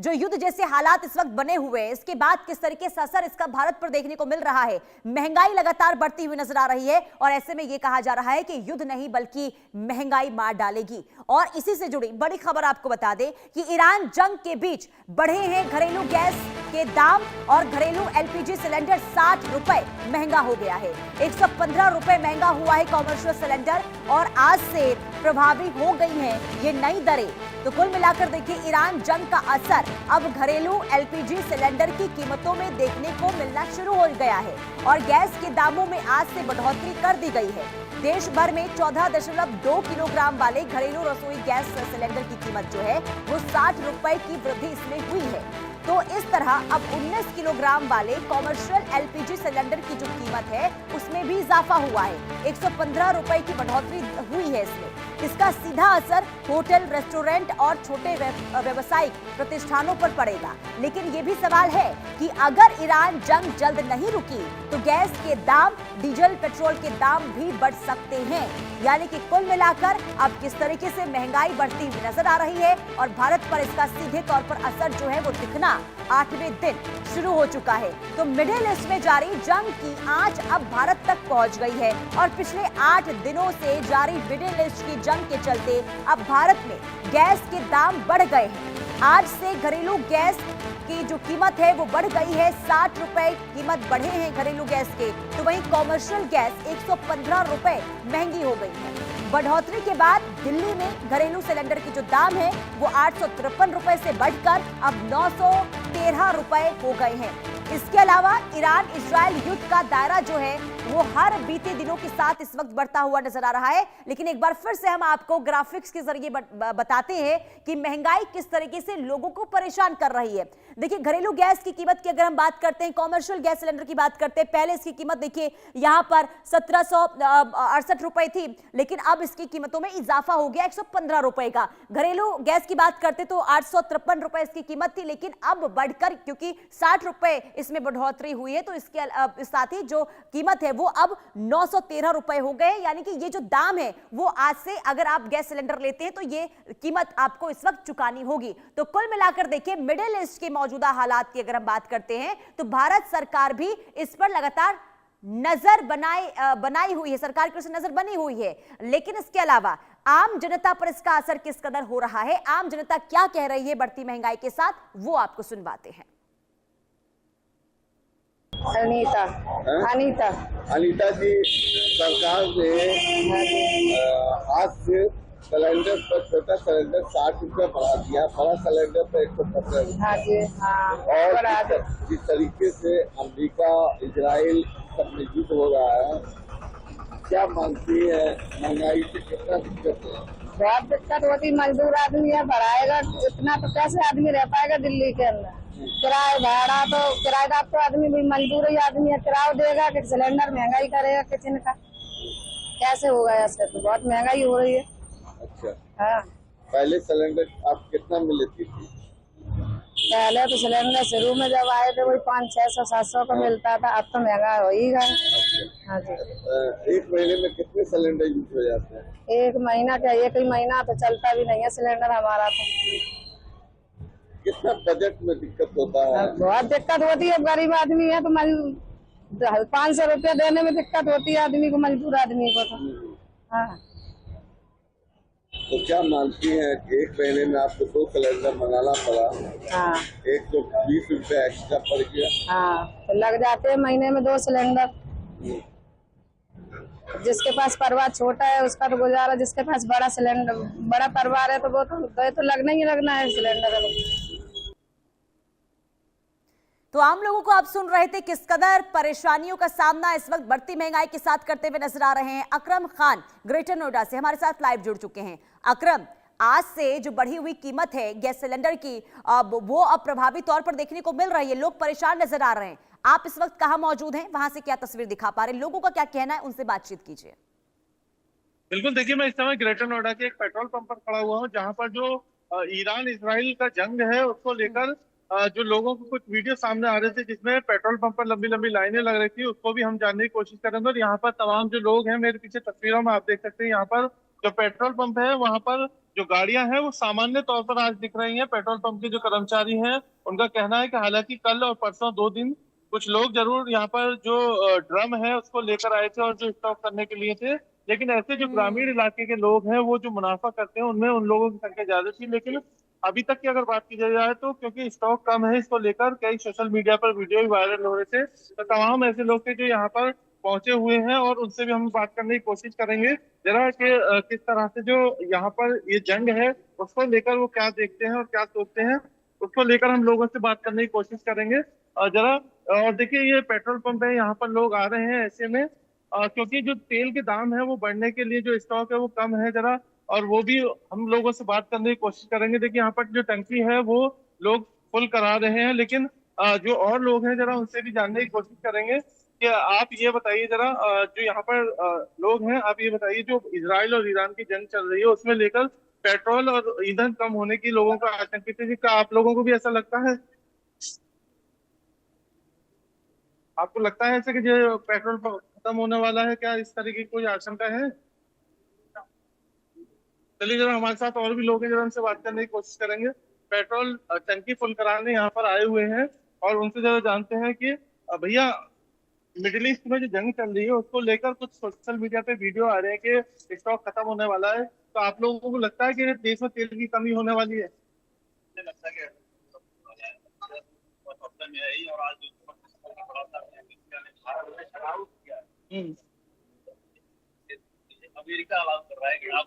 जो युद्ध जैसे हालात इस वक्त बने हुए हैं, इसके बाद किस तरीके से असर इसका भारत पर देखने को मिल रहा है। महंगाई लगातार बढ़ती हुई नजर आ रही है और ऐसे में यह कहा जा रहा है कि युद्ध नहीं बल्कि महंगाई मार डालेगी। और इसी से जुड़ी बड़ी खबर आपको बता दें कि ईरान जंग के बीच बढ़े हैं घरेलू गैस के दाम और घरेलू एलपीजी सिलेंडर 60 रुपए महंगा हो गया है। 115 रुपए महंगा हुआ है कॉमर्शियल सिलेंडर और आज से प्रभावी हो गई हैं ये नई दरें। तो कुल मिलाकर देखिए ईरान जंग का असर अब घरेलू एलपीजी सिलेंडर की कीमतों में देखने को मिलना शुरू हो गया है और गैस के दामों में आज से बढ़ोतरी कर दी गई है। देश भर में 14.2 किलोग्राम वाले घरेलू रसोई गैस सिलेंडर की कीमत जो है वो 60 रुपए की वृद्धि इसमें हुई है। तो इस तरह अब 19 किलोग्राम वाले कॉमर्शियल एलपीजी सिलेंडर की जो कीमत है उसमें भी इजाफा हुआ है। 115 रुपए की बढ़ोतरी हुई है इसमें। इसका सीधा असर होटल, रेस्टोरेंट और छोटे व्यावसायिक प्रतिष्ठानों पर पड़ेगा। लेकिन यह भी सवाल है कि अगर ईरान जंग जल्द नहीं रुकी तो गैस के दाम, डीजल, पेट्रोल के दाम भी बढ़ सकते हैं। यानी कि कुल मिलाकर अब किस तरीके से महंगाई बढ़ती हुई नजर आ रही है और भारत पर इसका सीधे तौर पर असर जो है वो दिखना 8वें दिन शुरू हो चुका है। तो मिडिल ईस्ट में जारी जंग की आंच अब भारत तक पहुंच गई है और पिछले 8 दिनों से जारी मिडिल ईस्ट की जंग के चलते अब भारत में गैस के दाम बढ़ गए हैं। आज से घरेलू गैस की जो कीमत है वो बढ़ गई है। 60 रुपए कीमत बढ़े हैं घरेलू गैस के, तो वहीं कॉमर्शियल गैस 115 रुपए महंगी हो गई है। बढ़ोतरी के बाद दिल्ली में घरेलू सिलेंडर की जो दाम है वो 853 रुपए से बढ़कर अब 913 रुपए हो गए हैं। इसके अलावा ईरान इजराइल युद्ध का दायरा जो है वो हर बीते दिनों के साथ इस वक्त बढ़ता हुआ नजर आ रहा है। लेकिन एक बार फिर से हम आपको ग्राफिक्स के जरिए बताते हैं कि महंगाई किस तरीके से लोगों को परेशान कर रही है। देखिए घरेलू गैस की कीमत की अगर हम बात करते हैं, कॉमर्शियल गैस सिलेंडर की बात करते हैं, पहले इसकी कीमत देखिए यहां पर 1768 रुपए थी, लेकिन अब इसकी कीमतों में इजाफा हो गया 115 रुपए का। घरेलू गैस की बात करते तो 853 रुपए इसकी कीमत थी, लेकिन अब बढ़कर क्योंकि 60 रुपए इसमें बढ़ोतरी हुई है तो इसके साथ ही जो कीमत है वो अब 913 रुपए हो गए। यानी कि ये जो दाम है वो आज से अगर आप गैस सिलेंडर लेते हैं तो ये कीमत आपको इस वक्त चुकानी होगी। तो कुल मिलाकर देखिए मिडिल ईस्ट के मौजूदा हालात की अगर हम बात करते हैं तो भारत सरकार भी इस पर लगातार नजर बनाई हुई है, सरकार की ओर से नजर बनी हुई है। लेकिन इसके अलावा आम जनता पर इसका असर किस कदर हो रहा है, आम जनता क्या कह रही है बढ़ती महंगाई के साथ, वो आपको सुनवाते हैं। अनीता अनीता जी, सरकार ने आज से सिलेंडर पर छोटा सिलेंडर 60 रुपये बढ़ा दिया, बड़ा सिलेंडर पर 115 रुपये। हाँ जी, हाँ। और जिस तरीके से अमेरिका, इजराइल सब में युद्ध हो रहा है, क्या मानती है महंगाई से कितना दिक्कत है? बहुत दिक्कत होती, मजदूर आदमी है, बढ़ाएगा इतना तो कैसे आदमी रह पाएगा दिल्ली के अंदर। किराया भाड़ा तो किराएदार तो आदमी भी मजदूर ही आदमी है, किराया देगा कि सिलेंडर महंगाई करेगा किचन का, कैसे होगा? ऐसे तो बहुत महंगाई हो रही है। अच्छा, हाँ। पहले सिलेंडर आप कितना में लेती थी? पहले तो सिलेंडर शुरू में जब आए थे वही 500, 600, 700 का मिलता था, अब तो महंगा हो ही गया। हाँ जी। एक महीने में कितने सिलेंडर यूज हो जाते हैं? एक महीना क्या, एक ही महीना तो चलता भी नहीं है सिलेंडर हमारा तो। कितना बजट में दिक्कत होता है? बहुत दिक्कत होती है, गरीब आदमी है तो 500 रुपया देने में दिक्कत होती है आदमी को, मजदूर आदमी को तो। हाँ। तो क्या मानती हैं कि एक महीने में आपको 2 सिलेंडर मंगाना पड़ा? हाँ। 120 रुपया एक्स्ट्रा पड़ गया। हाँ, तो लग जाते हैं महीने में 2 सिलेंडर। जिसके पास परिवार छोटा है उसका तो गुजारा, जिसके पास बड़ा सिलेंडर, बड़ा परिवार है तो वो तो लगना ही लगना है सिलेंडर। तो आम लोगों को आप सुन रहे थे किस कदर परेशानियों का सामना इस वक्त बढ़ती महंगाई के साथ करते हुए नजर आ रहे हैं। अकरम खान ग्रेटर नोएडा से हमारे साथ लाइव जुड़ चुके हैं। अकरम, आज से जो बढ़ी हुई कीमत है गैस सिलेंडर की वो अब प्रभावी तौर पर देखने को मिल रही है, लोग परेशान नजर आ रहे हैं। आप इस वक्त कहां मौजूद हैं, वहां से क्या तस्वीर दिखा पा रहे हैं, लोगों का क्या कहना है, उनसे बातचीत कीजिए। बिल्कुल, देखिए मैं इस समय ग्रेटर नोएडा के एक पेट्रोल पंप पर खड़ा हुआ हूँ जहां पर जो ईरान इजराइल का जंग है उसको लेकर जो लोगों को कुछ वीडियो सामने आ रहे थे जिसमें पेट्रोल पंप पर लंबी लंबी लाइनें लग रही थी, उसको भी हम जानने की कोशिश करेंगे। और यहाँ पर तमाम जो लोग हैं, मेरे पीछे तस्वीरों में आप देख सकते हैं, यहाँ पर जो पेट्रोल पंप है वहां पर जो गाड़ियां हैं वो सामान्य तौर पर आज दिख रही हैं। पेट्रोल पंप के जो कर्मचारी हैं उनका कहना है कि हालांकि कल और परसों 2 दिन कुछ लोग जरूर यहाँ पर जो ड्रम है उसको लेकर आए थे और जो स्टॉक करने के लिए थे, लेकिन ऐसे जो ग्रामीण इलाके के लोग हैं वो जो मुनाफा करते हैं उनमें उन लोगों की संख्या ज्यादा थी। लेकिन अभी तक की अगर बात की जाए तो क्योंकि स्टॉक कम है, इसको लेकर कई सोशल मीडिया पर वीडियो भी वायरल हो रहे थे, तो तमाम ऐसे लोग थे जो यहाँ पर पहुंचे हुए हैं और उनसे भी हम बात करने की कोशिश करेंगे जरा कि किस तरह से जो यहाँ पर ये जंग है उसको लेकर वो क्या देखते हैं और क्या सोचते हैं, उसको लेकर हम लोगों से बात करने की कोशिश करेंगे। जरा और देखिए ये पेट्रोल पंप है, यहाँ पर लोग आ रहे हैं ऐसे में क्योंकि जो तेल के दाम है वो बढ़ने के लिए जो स्टॉक है वो कम है जरा, और वो भी हम लोगों से बात करने की कोशिश करेंगे। देखिए यहाँ पर जो टंकी है वो लोग फुल करा रहे हैं, लेकिन जो और लोग हैं जरा उनसे भी जानने की कोशिश करेंगे कि आप ये बताइए जरा जो यहाँ पर लोग हैं, आप ये बताइए जो इजराइल और ईरान की जंग चल रही है उसमें लेकर पेट्रोल और ईंधन कम होने की लोगों का आशंकित है, क्या आप लोगों को भी ऐसा लगता है? आपको लगता है ऐसे कि जो पेट्रोल खत्म होने वाला है, क्या इस तरीके की कोई आशंका है? चलिए जरा हमारे साथ और भी लोग हैं जरा उनसे बात करने की कोशिश करेंगे। पेट्रोल टंकी फुल कराने यहाँ पर आए हुए हैं और उनसे जरा जानते हैं कि भैया मिडिल ईस्ट में जो जंग चल रही है उसको लेकर कुछ सोशल मीडिया पे वीडियो आ रहे हैं कि स्टॉक खत्म होने वाला है, तो आप लोगों को लगता है कि देश में तेल की कमी होने वाली है? मुझे लगता है कि और आज अमेरिका अलाउ कर रहा है कि आप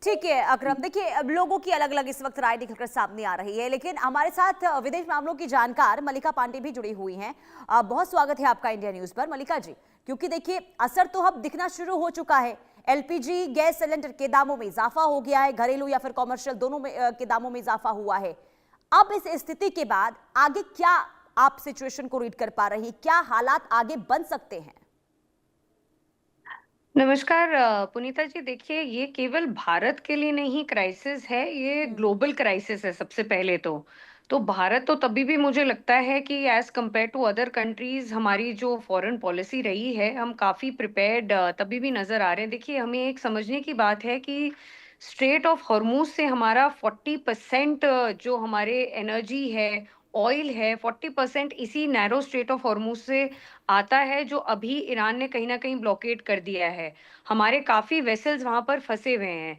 ठीक है अकरम, देखिए अब लोगों की अलग अलग इस वक्त राय निकलकर सामने आ रही है, लेकिन हमारे साथ विदेश मामलों की जानकार मलिका पांडे भी जुड़ी हुई हैं। बहुत स्वागत है आपका इंडिया न्यूज पर मलिका जी, क्योंकि देखिए असर तो अब दिखना शुरू हो चुका है। एलपीजी गैस सिलेंडर के दामों में इजाफा हो गया है, घरेलू या फिर कॉमर्शियल दोनों में के दामों में इजाफा हुआ है। अब इस स्थिति के बाद आगे क्या आप सिचुएशन को रीड कर पा रही हैं, क्या हालात आगे बन सकते हैं? नमस्कार पुनीता जी, देखिए ये केवल भारत के लिए नहीं क्राइसिस है, ये ग्लोबल क्राइसिस है। सबसे पहले तो भारत तो तभी भी मुझे लगता है कि as compared to other countries हमारी जो फॉरेन पॉलिसी रही है हम काफी प्रिपेयर्ड तभी भी नजर आ रहे हैं। देखिए हमें एक समझने की बात है कि स्ट्रेट ऑफ हॉर्मुज से हमारा 40% जो हमारे एनर्जी है, ऑयल है, 40% इसी नैरो स्ट्रेट ऑफ हॉर्मुज से आता है, जो अभी ईरान ने कहीं ना कहीं ब्लॉकेड कर दिया है। हमारे काफी वेसल्स वहां पर फंसे हुए हैं।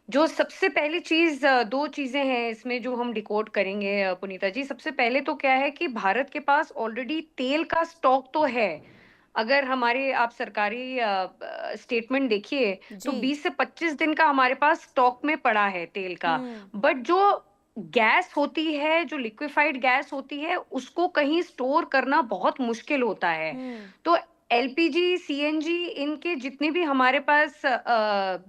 जो सबसे पहली चीज, दो चीजें हैं इसमें जो हम डिकोड करेंगे पुनीता जी। सबसे पहले तो क्या है कि भारत के पास ऑलरेडी तेल का स्टॉक तो है। अगर हमारे आप सरकारी स्टेटमेंट देखिए तो 20 से 25 दिन का हमारे पास स्टॉक में पड़ा है तेल का। बट जो गैस होती है, जो लिक्विफाइड गैस होती है, उसको कहीं स्टोर करना बहुत मुश्किल होता है। तो एलपीजी, सीएनजी, इनके जितने भी हमारे पास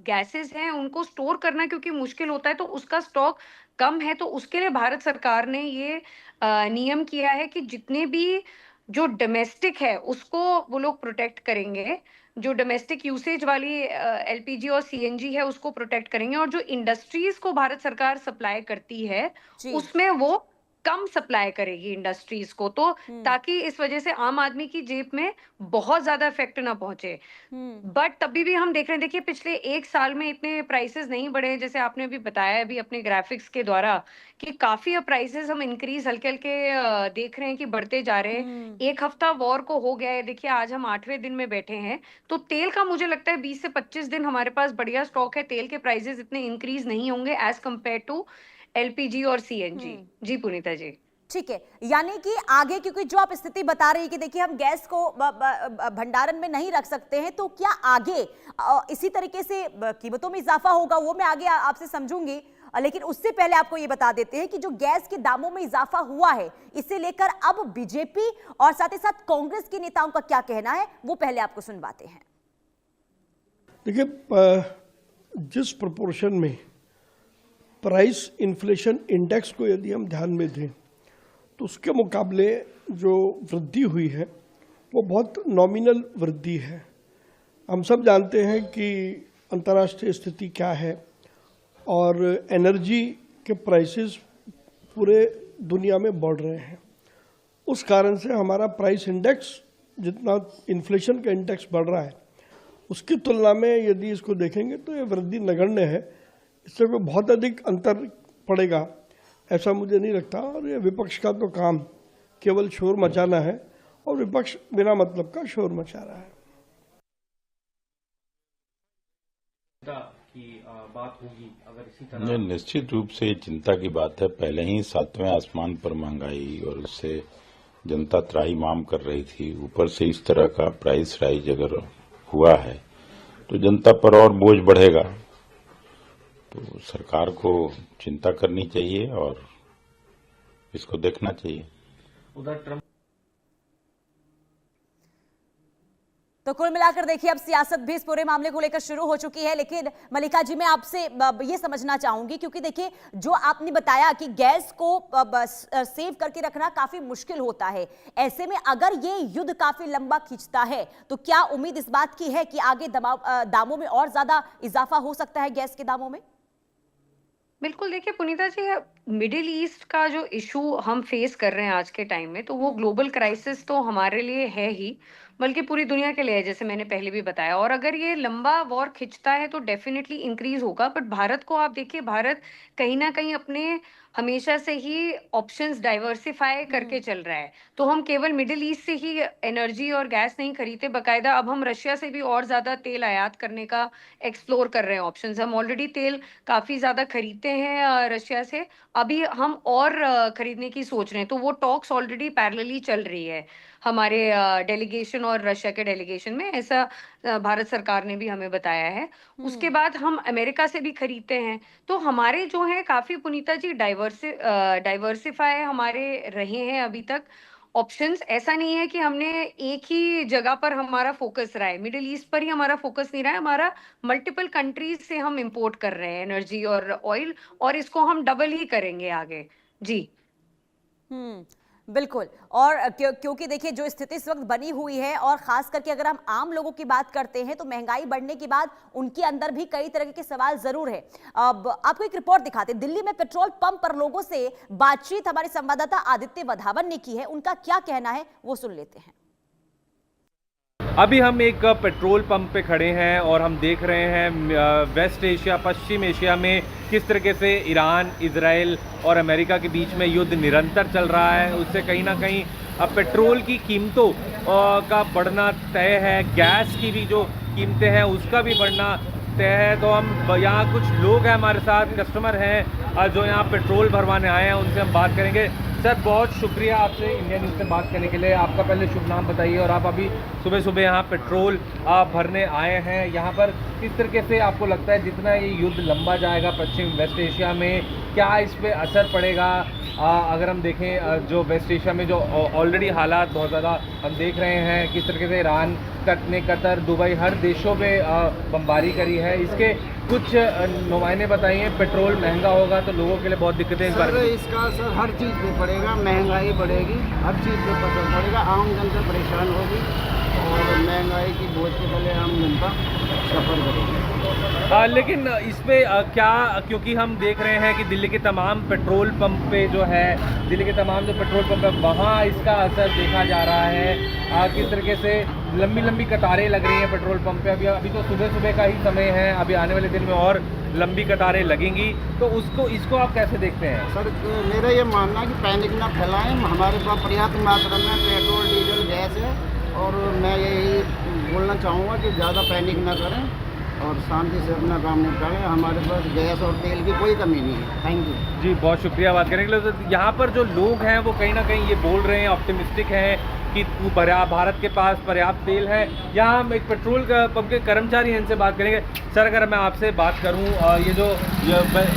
गैसेस हैं उनको स्टोर करना क्योंकि मुश्किल होता है, तो उसका स्टॉक कम है। तो उसके लिए भारत सरकार ने ये नियम किया है कि जितने भी जो डोमेस्टिक है उसको वो लोग प्रोटेक्ट करेंगे, जो डोमेस्टिक यूसेज वाली एलपीजी और सीएनजी है उसको प्रोटेक्ट करेंगे, और जो इंडस्ट्रीज को भारत सरकार सप्लाई करती है उसमें वो कम सप्लाई करेगी इंडस्ट्रीज को, तो ताकि इस वजह से आम आदमी की जेब में बहुत ज्यादा इफेक्ट ना पहुंचे। बट तभी भी हम देख रहे हैं, देखिए पिछले एक साल में इतने प्राइसेस नहीं बढ़े, जैसे आपने अभी बताया अभी अपने ग्राफिक्स के द्वारा कि काफी प्राइसेस हम इंक्रीज हल्के हल्के देख रहे हैं कि बढ़ते जा रहे हैं। एक हफ्ता वॉर को हो गया है, देखिए आज हम 8वें दिन में बैठे हैं। तो तेल का मुझे लगता है 20 से 25 दिन हमारे पास बढ़िया स्टॉक है, तेल के प्राइसेस इतने इंक्रीज नहीं होंगे एज कंपेयर टू एलपीजी और सीएनजी। जी पुनीता जी, ठीक है, यानी कि आगे, क्योंकि जो आप स्थिति बता रही है कि देखिए हम गैस को भंडारण में नहीं रख सकते हैं, तो क्या आगे इसी तरीके से कीमतों में इजाफा होगा, वो मैं आगे आपसे समझूंगी। लेकिन उससे पहले आपको ये बता देते हैं कि जो गैस के दामों में इजाफा हुआ है, इसे लेकर अब बीजेपी और साथ ही साथ कांग्रेस के नेताओं का क्या कहना है, वो पहले आपको सुनवाते हैं। देखिए, जिस प्रोपोर्शन में प्राइस इन्फ्लेशन इंडेक्स को यदि हम ध्यान में दें तो उसके मुकाबले जो वृद्धि हुई है वो बहुत नॉमिनल वृद्धि है। हम सब जानते हैं कि अंतर्राष्ट्रीय स्थिति क्या है और एनर्जी के प्राइसेस पूरे दुनिया में बढ़ रहे हैं। उस कारण से हमारा प्राइस इंडेक्स जितना इन्फ्लेशन का इंडेक्स बढ़ रहा है उसकी तुलना में यदि इसको देखेंगे तो ये वृद्धि नगण्य है। इससे कोई बहुत अधिक अंतर पड़ेगा ऐसा मुझे नहीं लगता। और ये विपक्ष का तो काम केवल शोर मचाना है और विपक्ष बिना मतलब का शोर मचा रहा है। की बात होगी अगर इसी तरह। नहीं, निश्चित रूप से चिंता की बात है। पहले ही 7वें आसमान पर महंगाई और उससे जनता त्राहिमाम कर रही थी, ऊपर से इस तरह का प्राइस राइज अगर हुआ है तो जनता पर और बोझ बढ़ेगा। तो सरकार को चिंता करनी चाहिए और इसको देखना चाहिए। उधर ट्रंप तो कुल मिलाकर देखिए अब सियासत भी इस पूरे मामले को लेकर शुरू हो चुकी है। लेकिन मल्लिका जी मैं आपसे ये समझना चाहूंगी, क्योंकि देखिए जो आपने बताया कि गैस को सेव करके रखना काफी मुश्किल होता है, ऐसे में अगर ये युद्ध काफी लंबा खींचता है तो क्या उम्मीद इस बात की है कि आगे दामों में और ज्यादा इजाफा हो सकता है गैस के दामों में? बिल्कुल, देखिए पुनीता जी, मिडिल ईस्ट का जो इशू हम फेस कर रहे हैं आज के टाइम में, तो वो ग्लोबल क्राइसिस तो हमारे लिए है ही, बल्कि पूरी दुनिया के लिए है, जैसे मैंने पहले भी बताया। और अगर ये लंबा वॉर खिंचता है तो डेफिनेटली इंक्रीज होगा। बट भारत को आप देखिए, भारत कहीं ना कहीं अपने हमेशा से ही ऑप्शंस डाइवर्सिफाई करके चल रहा है। तो हम केवल मिडिल ईस्ट से ही एनर्जी और गैस नहीं खरीदते, बकायदा अब हम रशिया से भी और ज्यादा तेल आयात करने का एक्सप्लोर कर रहे हैं ऑप्शंस। हम ऑलरेडी तेल काफी ज्यादा खरीदते हैं रशिया से, अभी हम और खरीदने की सोच रहे हैं। तो वो टॉक्स ऑलरेडी पैरेलली चल रही है हमारे डेलीगेशन और रशिया के डेलीगेशन में, ऐसा भारत सरकार ने भी हमें बताया है। उसके बाद हम अमेरिका से भी खरीदते हैं। तो हमारे जो है काफी पुनीता जी डाइवर्सिफाई हमारे रहे हैं अभी तक ऑप्शंस। ऐसा नहीं है कि हमने एक ही जगह पर हमारा फोकस रहा है, मिडिल ईस्ट पर ही हमारा फोकस नहीं रहा है, हमारा मल्टीपल कंट्रीज से हम इंपोर्ट कर रहे हैं एनर्जी और ऑयल, और इसको हम डबल ही करेंगे आगे। जी बिल्कुल। और क्योंकि देखिए जो स्थिति इस वक्त बनी हुई है, और खास करके अगर हम आम लोगों की बात करते हैं तो महंगाई बढ़ने के बाद उनके अंदर भी कई तरह के सवाल जरूर है। अब आपको एक रिपोर्ट दिखाते हैं, दिल्ली में पेट्रोल पंप पर लोगों से बातचीत हमारे संवाददाता आदित्य वधावन ने की है। उनका क्या कहना है वो सुन लेते हैं। अभी हम एक पेट्रोल पंप पे खड़े हैं और हम देख रहे हैं वेस्ट एशिया, पश्चिम एशिया में किस तरीके से ईरान, इजराइल और अमेरिका के बीच में युद्ध निरंतर चल रहा है। उससे कहीं ना कहीं अब पेट्रोल की कीमतों का बढ़ना तय है, गैस की भी जो कीमतें हैं उसका भी बढ़ना तय है। तो हम यहाँ कुछ लोग हैं हमारे साथ, कस्टमर हैं जो यहाँ पेट्रोल भरवाने आए हैं, उनसे हम बात करेंगे। सर बहुत शुक्रिया आपसे इंडिया न्यूज़ से बात करने के लिए। आपका पहले शुभ नाम बताइए, और आप अभी सुबह सुबह यहाँ पेट्रोल भरने आए हैं। यहाँ पर किस तरीके से आपको लगता है जितना ये युद्ध लंबा जाएगा पश्चिम वेस्ट एशिया में, क्या इस पर असर पड़ेगा? अगर हम देखें जो वेस्ट एशिया में जो ऑलरेडी हालात बहुत ज़्यादा हम देख रहे हैं, किस तरीके से ईरान ने कतर, दुबई, हर देशों पे बमबारी करी है, इसके कुछ नुमाइंदे बताइए। पेट्रोल महंगा होगा तो लोगों के लिए बहुत दिक्कतें इस बार। इसका असर हर चीज़ पे पड़ेगा, महंगाई बढ़ेगी, हर चीज़ पे असर पड़ेगा, आम जनता परेशान होगी और महंगाई की बोझ के तले आम जनता सफर करेगी। लेकिन इस पे क्या, क्योंकि हम देख रहे हैं कि दिल्ली के तमाम पेट्रोल पंप पे जो है, दिल्ली के तमाम जो पेट्रोल पंप है वहाँ इसका असर देखा जा रहा है। किस तरीके से लंबी लंबी कतारें लग रही हैं पेट्रोल पंप पे। अभी तो सुबह सुबह का ही समय है, अभी आने वाले दिन में और लंबी कतारें लगेंगी, तो इसको आप कैसे देखते हैं? सर मेरा ये मानना है कि पैनिक ना फैलाएं, हमारे पास पर्याप्त मात्रा में पेट्रोल, डीजल, गैस है, और मैं यही बोलना चाहूँगा कि ज़्यादा पैनिक ना करें और शांति से अपना काम निपटाएं। हमारे पास गैस और तेल की कोई कमी नहीं है। थैंक यू जी, बहुत शुक्रिया बात करने के लिए। तो यहाँ पर जो लोग हैं वो कहीं ना कहीं ये बोल रहे हैं, ऑप्टिमिस्टिक हैं कि भारत के पास पर्याप्त तेल है। यहाँ हम एक पेट्रोल पंप के कर्मचारी हैं, इनसे बात करेंगे। सर अगर मैं आपसे बात करूँ, ये जो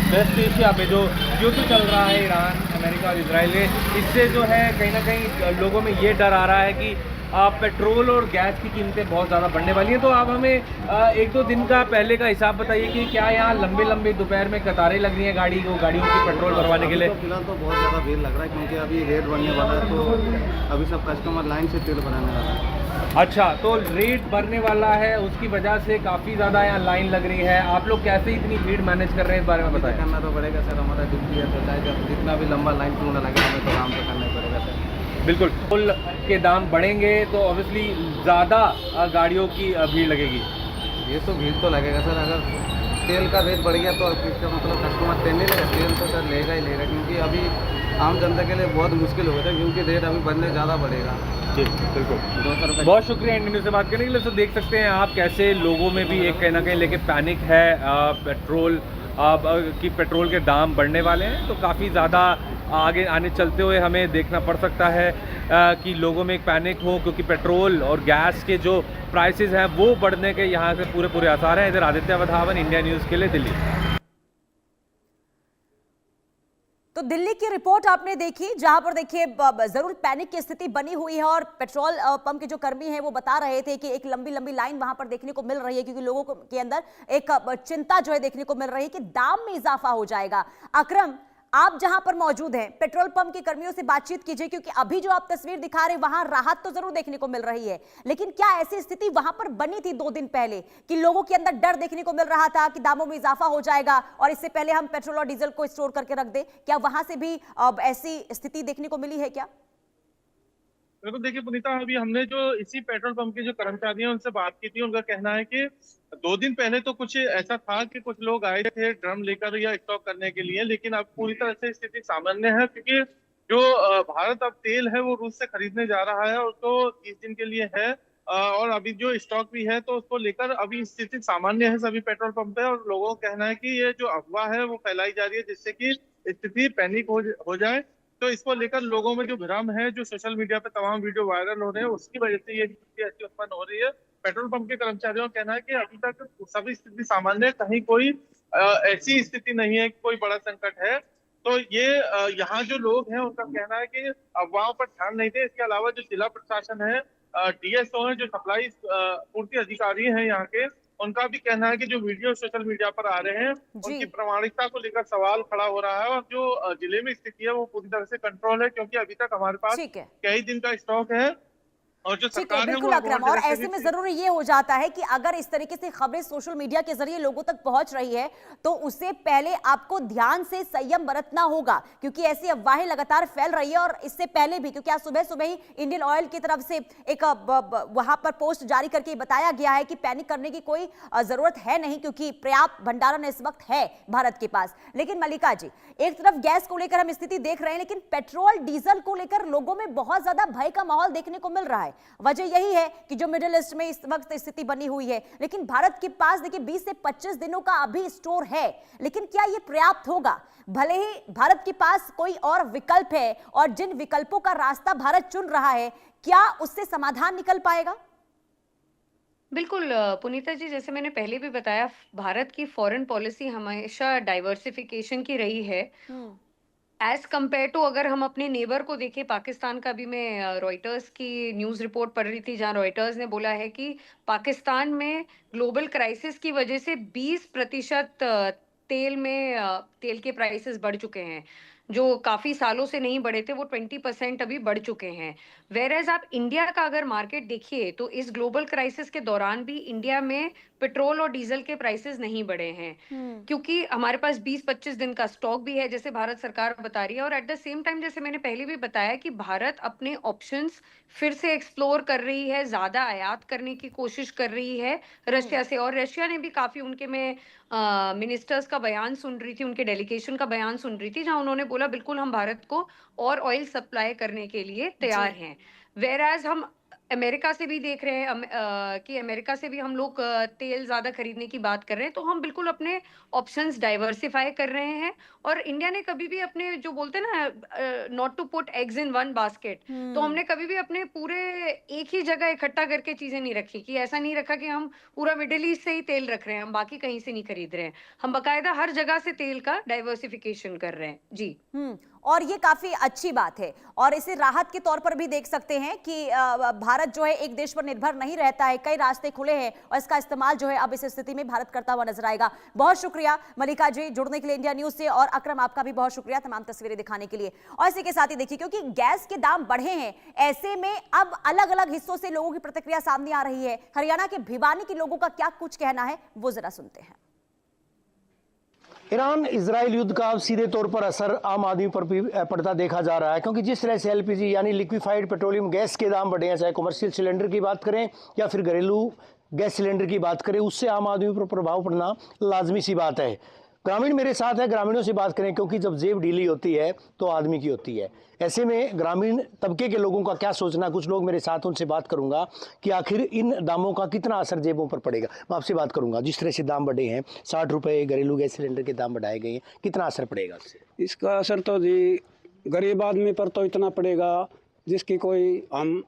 वेस्ट एशिया में जो युद्ध चल रहा है ईरान, अमेरिका और इजराइल में, इससे जो है कहीं ना कहीं लोगों में ये डर आ रहा है कि पेट्रोल और गैस की कीमतें बहुत ज़्यादा बढ़ने वाली हैं। तो आप हमें एक दो दिन का पहले का हिसाब बताइए कि क्या यहाँ लंबे लंबे दोपहर में कतारें लग रही हैं गाड़ियों की पेट्रोल भरवाने के लिए? तो फिलहाल तो बहुत ज़्यादा भीड़ लग रहा है, क्योंकि अभी रेट बढ़ने वाला है, तो अभी सब कस्टमर लाइन से तेल भराने वाला है। अच्छा, तो रेट बढ़ने वाला है, उसकी वजह से काफ़ी ज़्यादा यहाँ लाइन लग रही है। आप लोग कैसे इतनी भीड़ मैनेज कर रहे हैं, इस बारे में बताएं। करना तो पड़ेगा सर, हमारा ड्यूटी है, तो चाहे जितना भी लंबा लाइन क्यों ना लगे, हमें तो आराम से करना पड़ेगा सर। बिल्कुल, पेट्रोल के दाम बढ़ेंगे तो ऑब्वियसली ज़्यादा गाड़ियों की भीड़ लगेगी। ये तो भीड़ तो लगेगा सर, अगर तेल का रेट बढ़ गया तो इसका मतलब कस्टमर तेल नहीं लेगा, तेल तो सर लेगा ही लेगा, क्योंकि अभी आम जनता के लिए बहुत मुश्किल हो गया था, क्योंकि रेट अभी बढ़ने ज़्यादा बढ़ेगा। जी बिल्कुल, बहुत शुक्रिया इंडियन न्यूज़ से बात करने के लिए। तो देख सकते हैं आप कैसे लोगों में भी एक कहीं ना कहीं लेके पैनिक है पेट्रोल कि पेट्रोल के दाम बढ़ने वाले हैं, तो काफ़ी ज़्यादा आगे आने चलते हुए हमें देखना पड़ सकता है कि लोगों में एक पैनिक हो, क्योंकि पेट्रोल और गैस के जो प्राइसेस हैं वो बढ़ने के यहाँ से पूरे आसार हैं। इधर आदित्य वधावन, इंडिया न्यूज़ के लिए, दिल्ली। तो दिल्ली की रिपोर्ट आपने देखी, जहां पर देखिए जरूर पैनिक की स्थिति बनी हुई है और पेट्रोल पंप के जो कर्मी हैं वो बता रहे थे कि एक लंबी लंबी लाइन वहां पर देखने को मिल रही है, क्योंकि लोगों के अंदर एक चिंता जो है देखने को मिल रही है कि दाम में इजाफा हो जाएगा। अकरम, आप जहां पर मौजूद हैं, पेट्रोल पंप के कर्मियों से बातचीत कीजिए, क्योंकि अभी जो आप तस्वीर दिखा रहे हैं वहां राहत तो जरूर देखने को मिल रही है, लेकिन क्या ऐसी स्थिति वहां पर बनी थी 2 दिन पहले कि लोगों के अंदर डर देखने को मिल रहा था कि दामों में इजाफा हो जाएगा और इससे पहले हम पेट्रोल और डीजल को स्टोर करके रख दें? क्या वहां से भी ऐसी स्थिति देखने को मिली है क्या? बिल्कुल, देखिए पुनीता, अभी हमने जो इसी पेट्रोल पंप के जो कर्मचारी हैं उनसे बात की थी। उनका कहना है कि 2 दिन पहले तो कुछ ऐसा था कि कुछ लोग आए थे ड्रम लेकर या स्टॉक करने के लिए, लेकिन अब पूरी तरह से स्थिति सामान्य है, क्योंकि जो भारत अब तेल है वो रूस से खरीदने जा रहा है और तो 30 दिन के लिए है, और अभी जो स्टॉक भी है तो उसको लेकर अभी स्थिति सामान्य है सभी पेट्रोल पंप पे। और लोगों का कहना है कि ये जो अफवाह है वो फैलाई जा रही है जिससे कि स्थिति पैनिक हो जाए। तो इसको लेकर लोगों में जो भ्रम है, जो सोशल मीडिया पे तमाम वीडियो वायरल हो रहे हैं, उसकी वजह से ये स्थिति ऐसी उत्पन्न हो रही है। पेट्रोल पंप के कर्मचारियों का कहना है कि अभी तक सभी स्थिति सामान्य है, कहीं कोई ऐसी स्थिति नहीं है कि कोई बड़ा संकट है। तो ये यहाँ जो लोग हैं उनका कहना है कि अफवाहों पर ध्यान नहीं दे। इसके अलावा जो जिला प्रशासन है, डीएसओ है, जो सप्लाई पूर्ति अधिकारी हैं यहाँ के, उनका भी कहना है कि जो वीडियो सोशल मीडिया पर आ रहे हैं उनकी प्रामाणिकता को लेकर सवाल खड़ा हो रहा है, और जो जिले में स्थिति है वो पूरी तरह से कंट्रोल है, क्योंकि अभी तक हमारे पास कई दिन का स्टॉक है और जो सरकार है बिल्कुल अकरम, और ऐसे में जरूरी ये हो जाता है कि अगर इस तरीके से खबरें सोशल मीडिया के जरिए लोगों तक पहुंच रही है तो उससे पहले आपको ध्यान से संयम बरतना होगा, क्योंकि ऐसी अफवाहें लगातार फैल रही है। और इससे पहले भी, क्योंकि आज सुबह सुबह ही इंडियन ऑयल की तरफ से एक वहां पर पोस्ट जारी करके बताया गया है कि पैनिक करने की कोई जरूरत है नहीं, क्योंकि पर्याप्त भंडारण इस वक्त है भारत के पास। लेकिन मल्लिका जी, एक तरफ गैस को लेकर हम स्थिति देख रहे हैं, लेकिन पेट्रोल डीजल को लेकर लोगों में बहुत ज्यादा भय का माहौल देखने को मिल रहा है। वजह यही है कि जो मिडिल ईस्ट में इस वक्त स्थिति बनी हुई है, लेकिन भारत के पास देखिए 20 से 25 दिनों का अभी स्टोर है, लेकिन क्या ये पर्याप्त होगा? भले ही भारत के पास कोई और विकल्प है और जिन विकल्पों का रास्ता भारत चुन रहा है, क्या उससे समाधान निकल पाएगा? बिल्कुल पुनीता जी, जैसे मैंने पहले भी बताया, भारत की फॉरेन पॉलिसी हमेशा डाइवर्सिफिकेशन की रही है। एज कम्पेयर टू अगर हम अपने नेबर को देखें, पाकिस्तान का भी मैं रॉयटर्स की न्यूज़ रिपोर्ट पढ़ रही थी, जहां रॉयटर्स ने बोला है कि पाकिस्तान में ग्लोबल क्राइसिस की वजह से 20% तेल के प्राइसेस बढ़ चुके हैं, जो काफी सालों से नहीं बढ़े थे, वो 20% अभी बढ़ चुके हैं। वेरएज आप इंडिया का अगर मार्केट देखिए तो इस ग्लोबल क्राइसिस के दौरान भी इंडिया में पेट्रोल और डीजल के प्राइसेस नहीं बढ़े हैं, क्योंकि हमारे पास 20-25 दिन का स्टॉक भी है, जैसे भारत सरकार बता रही है। और एट द सेम टाइम, जैसे मैंने पहले भी बताया कि भारत अपने ऑप्शंस फिर से एक्सप्लोर कर रही है, ज्यादा आयात करने की कोशिश कर रही है रशिया से। और रशिया ने भी काफी, उनके मैं मिनिस्टर्स का बयान सुन रही थी, उनके डेलीगेशन का बयान सुन रही थी, जहां उन्होंने बोला बिल्कुल हम भारत को और ऑयल सप्लाई करने के लिए तैयार हैं। वेराज हम अमेरिका से भी देख रहे हैं कि अमेरिका से भी हम लोग तेल ज्यादा खरीदने की बात कर रहे हैं, तो हम बिल्कुल अपने ऑप्शंस डाइवर्सिफाई कर रहे हैं। और इंडिया ने कभी भी अपने, जो बोलते हैं ना, not to put eggs in one basket, तो हमने कभी भी अपने पूरे एक ही जगह इकट्ठा करके चीजें नहीं रखी, कि ऐसा नहीं रखा कि हम पूरा मिडिल ईस्ट से ही तेल रख रहे हैं, हम बाकी कहीं से नहीं खरीद रहे हैं। हम बाकायदा हर जगह से तेल का डाइवर्सिफिकेशन कर रहे हैं जी। और ये काफी अच्छी बात है, और इसे राहत के तौर पर भी देख सकते हैं कि भारत जो है एक देश पर निर्भर नहीं रहता है, कई रास्ते खुले हैं और इसका इस्तेमाल जो है अब इस स्थिति में भारत करता हुआ नजर आएगा। बहुत शुक्रिया मल्लिका जी जुड़ने के लिए इंडिया न्यूज से, और अकरम आपका भी बहुत शुक्रिया तमाम तस्वीरें दिखाने के लिए। और इसी के साथ ही देखिए, क्योंकि गैस के दाम बढ़े हैं, ऐसे में अब अलग अलग हिस्सों से लोगों की प्रतिक्रिया सामने आ रही है। हरियाणा के भिवानी के लोगों का क्या कुछ कहना है, वो जरा सुनते हैं। ईरान इजराइल युद्ध का अब सीधे तौर पर असर आम आदमी पर भी पड़ता देखा जा रहा है, क्योंकि जिस तरह से एलपीजी यानी लिक्विफाइड पेट्रोलियम गैस के दाम बढ़े हैं, चाहे कमर्शियल सिलेंडर की बात करें या फिर घरेलू गैस सिलेंडर की बात करें, उससे आम आदमी पर प्रभाव पड़ना लाजमी सी बात है। ग्रामीण मेरे साथ है, ग्रामीणों से बात करें, क्योंकि जब जेब ढीली होती है तो आदमी की होती है। ऐसे में ग्रामीण तबके के लोगों का क्या सोचना, कुछ लोग मेरे साथ, उनसे बात करूंगा कि आखिर इन दामों का कितना असर जेबों पर पड़ेगा। मैं आपसे बात करूंगा, जिस तरह से दाम बढ़े हैं, 60 रुपये घरेलू गैस सिलेंडर के दाम बढ़ाए गए हैं, कितना असर पड़ेगा उससे? इसका असर तो जी गरीब आदमी पर तो इतना पड़ेगा जिसकी कोई हम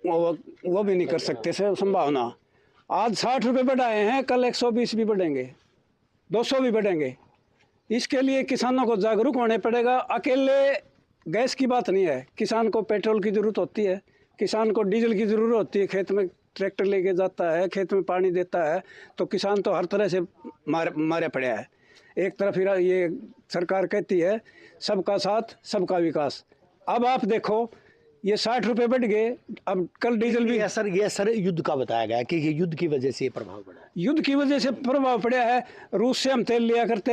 वो भी नहीं कर सकते संभावना। आज 60 रुपये बढ़ाए हैं, कल 120 भी बढ़ेंगे, 200 भी बढ़ेंगे। इसके लिए किसानों को जागरूक होने पड़ेगा। अकेले गैस की बात नहीं है, किसान को पेट्रोल की ज़रूरत होती है, किसान को डीजल की ज़रूरत होती है। खेत में ट्रैक्टर लेके जाता है, खेत में पानी देता है, तो किसान तो हर तरह से मारे पड़े है। एक तरफ ये सरकार कहती है सबका साथ सबका विकास। अब आप देखो ये 60 रुपये बढ़ गए, अब कल डीजल भी। ये असर युद्ध का बताया गया कि ये युद्ध की वजह से ये प्रभाव पड़ा है। युद्ध की वजह से प्रभाव पड़ा है। रूस से हम तेल लिया करते